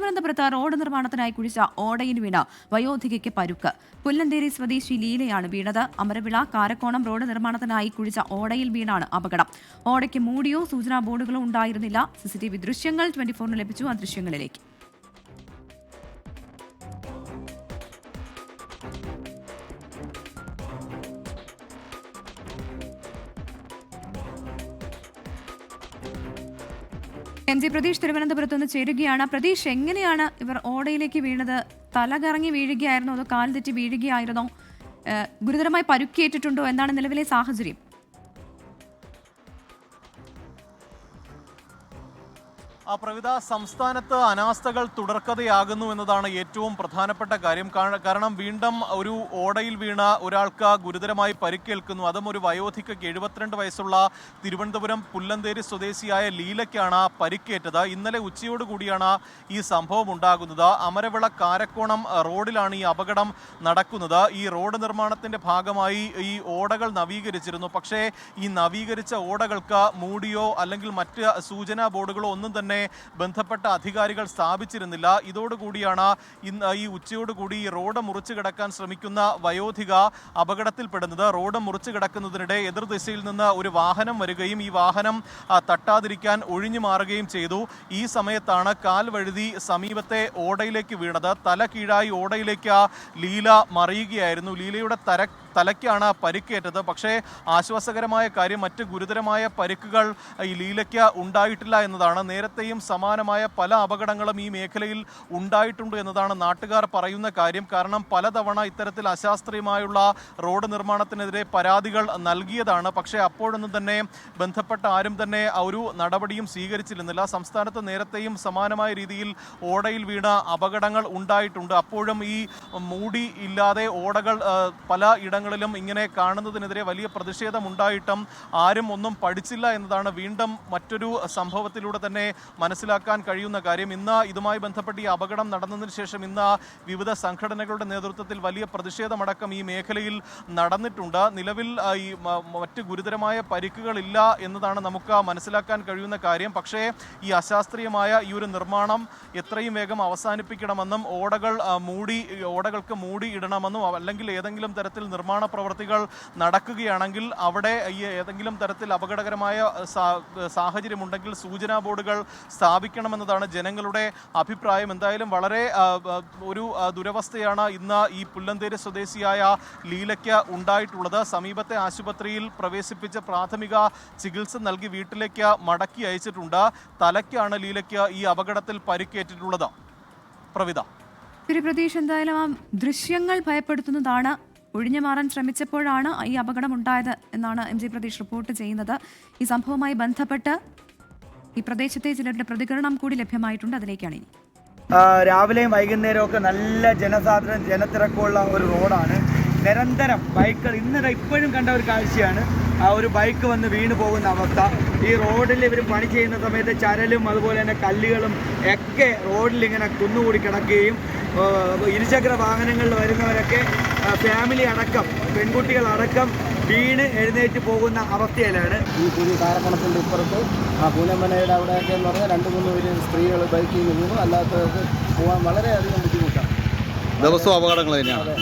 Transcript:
തിരുവനന്തപുരത്ത് റോഡ് നിർമ്മാണത്തിനായി കുഴിച്ച ഓടയിൽ വീണ വയോധികയ്ക്ക് പരുക്ക്. പുല്ലന്തേരി സ്വദേശി ലീലയാണ് വീണത്. അമരവിള കാരക്കോണം റോഡ് നിർമ്മാണത്തിനായി കുഴിച്ച ഓടയിൽ വീണാണ് അപകടം. ഓടയ്ക്ക് മൂടിയോ സൂചനാ ബോർഡുകളോ ഉണ്ടായിരുന്നില്ല. CCTV ദൃശ്യങ്ങൾ 24-ന് ലഭിച്ചു. ആ ദൃശ്യങ്ങളിലേക്ക്. MG പ്രതീഷ് തിരുവനന്തപുരത്ത് നിന്ന് ചേരുകയാണ്. പ്രതീഷ്, എങ്ങനെയാണ് ഇവർ ഓടയിലേക്ക് വീണത്? തല കറങ്ങി വീഴുകയായിരുന്നോ അതോ കാൽ തെറ്റി വീഴുകയായിരുന്നോ? ഗുരുതരമായി പരുക്കേറ്റിട്ടുണ്ടോ? എന്താണ് നിലവിലെ സാഹചര്യം? പ്രവിധ, സംസ്ഥാനത്ത് അനാസ്ഥകൾ തുടർക്കഥയാകുന്നു എന്നതാണ് ഏറ്റവും പ്രധാനപ്പെട്ട കാര്യം. കാരണം വീണ്ടും ഒരു ഓടയിൽ വീണ ഒരാൾക്ക് ഗുരുതരമായി പരിക്കേൽക്കുന്നു. അതും ഒരു വയോധികയ്ക്ക് 72 വയസ്സുള്ള തിരുവനന്തപുരം പുല്ലന്തേരി സ്വദേശിയായ ലീലയ്ക്കാണ് പരിക്കേറ്റത്. ഇന്നലെ ഉച്ചയോടുകൂടിയാണ് ഈ സംഭവം ഉണ്ടാകുന്നത്. അമരവിള കാരക്കോണം റോഡിലാണ് ഈ അപകടം നടക്കുന്നത്. ഈ റോഡ് നിർമ്മാണത്തിന്റെ ഭാഗമായി ഈ ഓടകൾ നവീകരിച്ചിരുന്നു. പക്ഷേ ഈ നവീകരിച്ച ഓടകൾക്ക് മൂടിയോ അല്ലെങ്കിൽ മറ്റ് സൂചനാ ബോർഡുകളോ ഒന്നും തന്നെ ബന്ധപ്പെട്ട അധികാരികൾ സ്ഥാപിച്ചിരുന്നില്ല. ഇതോടുകൂടിയാണ് ഈ ഉച്ചയോടുകൂടി ഈ റോഡ് മുറിച്ചു കിടക്കാൻ ശ്രമിക്കുന്ന വയോധിക അപകടത്തിൽപ്പെടുന്നത്. റോഡ് മുറിച്ചു കിടക്കുന്നതിനിടെ എതിർദിശയിൽ നിന്ന് ഒരു വാഹനം വരികയും ഈ വാഹനം തട്ടാതിരിക്കാൻ ഒഴിഞ്ഞു മാറുകയും ചെയ്തു. ഈ സമയത്താണ് കാൽ വഴുതി സമീപത്തെ ഓടയിലേക്ക് വീണത്. തല കീഴായി ഓടയിലേക്ക് ലീല മറിയുകയായിരുന്നു. ലീലയുടെ തലയ്ക്കാണ് പരിക്കേറ്റത്. പക്ഷേ ആശ്വാസകരമായ കാര്യം, മറ്റ് ഗുരുതരമായ പരിക്കുകൾ ഈ ലീലയ്ക്ക് ഉണ്ടായിട്ടില്ല എന്നതാണ്. നേരത്തെയും സമാനമായ പല അപകടങ്ങളും ഈ മേഖലയിൽ ഉണ്ടായിട്ടുണ്ട് എന്നതാണ് നാട്ടുകാർ പറയുന്ന കാര്യം. കാരണം പലതവണ ഇത്തരത്തിൽ അശാസ്ത്രീയമായുള്ള റോഡ് നിർമ്മാണത്തിനെതിരെ പരാതികൾ നൽകിയതാണ്. പക്ഷേ അപ്പോഴൊന്നും തന്നെ ബന്ധപ്പെട്ട ആരും തന്നെ ഒരു നടപടിയും സ്വീകരിച്ചിരുന്നില്ല. സംസ്ഥാനത്ത് നേരത്തെയും സമാനമായ രീതിയിൽ ഓടയിൽ വീണ അപകടങ്ങൾ ഉണ്ടായിട്ടുണ്ട്. അപ്പോഴും ഈ മൂടി ഇല്ലാതെ ഓടകൾ പല ഇടങ്ങളിലും ഇങ്ങനെ കാണുന്നതിനെതിരെ വലിയ പ്രതിഷേധമുണ്ടായിട്ടും ആരും ഒന്നും പഠിച്ചില്ല എന്നതാണ് വീണ്ടും മറ്റൊരു സംഭവത്തിലൂടെ തന്നെ മനസ്സിലാക്കാൻ കഴിയുന്ന കാര്യം. ഇന്ന് ഇതുമായി ബന്ധപ്പെട്ട് ഈ അപകടം നടന്നതിന് ശേഷം ഇന്ന് വിവിധ സംഘടനകളുടെ നേതൃത്വത്തിൽ വലിയ പ്രതിഷേധമടക്കം ഈ മേഖലയിൽ നടന്നിട്ടുണ്ട്. നിലവിൽ ഈ മറ്റ് ഗുരുതരമായ പരിക്കുകളില്ല എന്നതാണ് നമുക്ക് മനസ്സിലാക്കാൻ കഴിയുന്ന കാര്യം. പക്ഷേ ഈ അശാസ്ത്രീയമായ ഈ ഒരു നിർമ്മാണം എത്രയും വേഗം അവസാനിപ്പിക്കണമെന്നും ഓടകൾക്ക് മൂടി ഇടണമെന്നും അല്ലെങ്കിൽ ഏതെങ്കിലും തരത്തിൽ നിർമ്മാണ പ്രവർത്തികൾ നടക്കുകയാണെങ്കിൽ അവിടെ ഏതെങ്കിലും തരത്തിൽ അപകടകരമായ സാഹചര്യമുണ്ടെങ്കിൽ സൂചനാ ബോർഡുകൾ സ്ഥാപിക്കണമെന്നതാണ് ജനങ്ങളുടെ അഭിപ്രായം. എന്തായാലും വളരെ ഒരു ദുരവസ്ഥയാണ് ഇന്ന് ഈ പുല്ലന്തേരി സ്വദേശിയായ ലീലയ്ക്ക് ഉണ്ടായിട്ടുള്ളത്. സമീപത്തെ ആശുപത്രിയിൽ പ്രവേശിപ്പിച്ച് പ്രാഥമിക ചികിത്സ നൽകി വീട്ടിലേക്ക് മടക്കി അയച്ചിട്ടുണ്ട്. തലയ്ക്കാണ് ലീലയ്ക്ക് ഈ അപകടത്തിൽ പരിക്കേറ്റിട്ടുള്ളത്. പ്രവിധ, പ്രതീഷ്, എന്തായാലും ആ ദൃശ്യങ്ങൾ ഭയപ്പെടുത്തുന്നതാണ്. ഒഴിഞ്ഞു മാറാൻ ശ്രമിച്ചപ്പോഴാണ് ഈ അപകടം ഉണ്ടായത് എന്നാണ് MG പ്രതീഷ് റിപ്പോർട്ട് ചെയ്യുന്നത്. ഈ സംഭവവുമായി ബന്ധപ്പെട്ട് ഈ പ്രദേശത്തെ ചിലരുടെ പ്രതികരണം കൂടി ലഭ്യമായിട്ടുണ്ട്. അതിലേക്കാണ് ഇനി. രാവിലെയും വൈകുന്നേരവും ഒക്കെ നല്ല ജനത്തിരക്കുള്ള ഒരു റോഡാണ്. നിരന്തരം ബൈക്കുകൾ ഇപ്പോഴും കണ്ട ഒരു കാഴ്ചയാണ് ഒരു ബൈക്ക് വന്ന് വീണു പോകുന്ന അവസ്ഥ. ഈ റോഡിൽ ഇവർ പണി ചെയ്യുന്ന സമയത്ത് ചരലും അതുപോലെ തന്നെ കല്ലുകളും ഒക്കെ റോഡിൽ ഇങ്ങനെ കുന്നുകൂടി കിടക്കുകയും ഇരുചക്ര വാഹനങ്ങളിൽ വരുന്നവരൊക്കെ ഫാമിലി അടക്കം പെൺകുട്ടികളടക്കം വീണ് എഴുന്നേറ്റ് പോകുന്ന അവസ്ഥയിലാണ്. ഈ പുതിയ കാരക്കണത്തിൻ്റെ ഇപ്പുറത്ത് പൂനമനയുടെ അവിടെയൊക്കെ എന്ന് പറഞ്ഞാൽ 2-3 പേര് സ്ത്രീകൾ ബൈക്കിൽ നിന്ന് വീണു. അല്ലാത്തവർക്ക് പോകാൻ വളരെയധികം ബുദ്ധിമുട്ടാണ്. ദിവസവും അപകടങ്ങൾ തന്നെയാണ്.